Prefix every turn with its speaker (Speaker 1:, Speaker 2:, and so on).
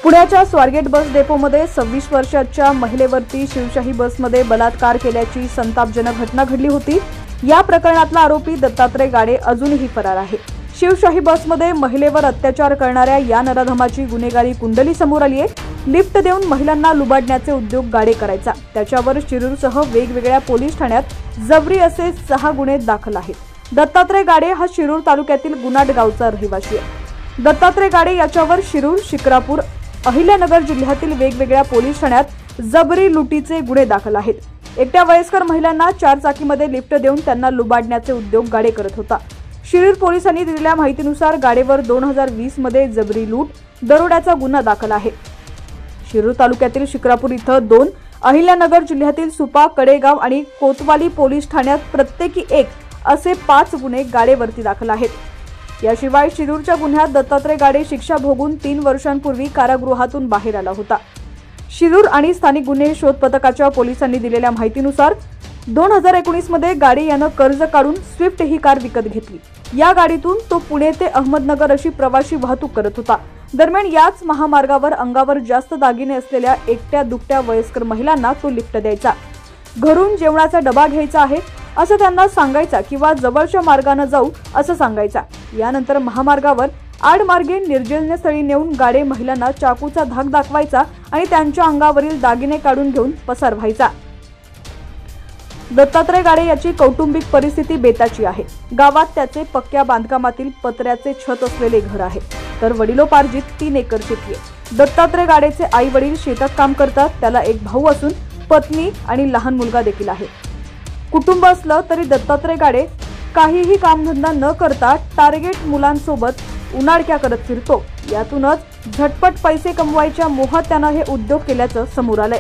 Speaker 1: पुण्याच्या स्वारगेट बस डेपोमध्ये 26 वर्षाच्या महिलेवरती शिवशाही बसमध्ये बलात्कार केल्याची संतापजनक घटना घडली होती। या प्रकरणातला आरोपी दत्तात्रय गाडे अजूनही फरार आहे। शिवशाही बसमध्ये महिलेवर अत्याचार करणाऱ्या या नराधमाची गुन्हेगारी कुंडली समोर आली आहे। लिफ्ट देऊन महिलांना लुबाडण्याचे उद्योग गाडे करायचा। त्याच्यावर शिरूरसह वेगवेगळ्या पोलीस ठाण्यात जबरी असे 6 गुन्हे दाखल आहेत। दत्तात्रय गाडे हा शिरूर तालुक्यातील गुनाट गावचा रहिवासी आहे। दत्तात्रय गाडे याच्यावर शिरूर, शिक्रापूर, अहिल्यानगर जिल्ह्यातील वेगवेगळ्या पोलीस ठाण्यात जबरी लुटीचे गुन्हे दाखल आहेत। एकट्या वयस्कर महिलांना 4 चाकीमध्ये लिफ्ट देऊन त्यांना लुबाडण्याचे उद्योग गाडे करत होता। शिरूर पोलिसांनी दिलेल्या माहितीनुसार गाडेवर 2020 मध्ये जबरी लूट, दरोड्याचा गुन्हा दाखल आहे। शिरूर तालुक्यातील शिक्रापूर इथं 2, अहिल्यानगर जिल्ह्यातील सुपा, कडेगाव आणि कोतवाली पोलीस ठाण्यात प्रत्येकी 1 असे 5 गुन्हे गाडेवरती दाखल आहेत। याशिवाय शिरूरच्या गुन्ह्यात दत्तात्रय गाडे शिक्षा भोगून 3 वर्षांपूर्वी कारागृहातून बाहेर आला होता। शिरूर आणि स्थानिक गुन्हे शोध पथकाच्या पोलिसांनी दिलेल्या माहितीनुसार 2019 मध्ये गाडे यानं कर्ज काढून स्विफ्ट ही कार विकत घेतली। या गाडीतून तो पुणे ते अहमदनगर अशी प्रवासी वाहतूक करत होता। दरम्यान याच महामार्गावर अंगावर जास्त दागिने असलेल्या एकट्या दुकट्या वयस्कर महिलांना तो लिफ्ट द्यायचा। घरून जेवणाचा डबा घ्यायचा आहे असं त्यांना सांगायचा किंवा जवळच्या मार्गाने जाऊ असं सांगायचा। यानंतर महामार्गावर आडमार्गे निर्जनस्थळी नेऊन गाडे महिलांना चाकूचा धाक दाखवायचा आणि त्यांच्या अंगावरील दागिने काढून घेऊन पसार व्हायचा। दत्तात्रय गाडे याची कौटुंबिक परिस्थिती बेताची आहे। गावात त्याचे पक्क्या बांधकामातील पत्र्याचे छत असलेले घर आहे, तर वडिलोपार्जित 3 एकर शेती आहे। दत्तात्रय गाडेचे आई वडील शेतात काम करतात। त्याला एक भाऊ असून पत्नी आणि लहान मुलगा देखील आहे। कुटुंब असलं तरी दत्तात्रय गाडे काहीही कामधंदा न करता टार्गेट मुलांसोबत उन्हाळक्या करत फिरतो। यातूनच झटपट पैसे कमवायच्या मोहात त्यानं हे उद्योग केल्याचं समोर आलंय।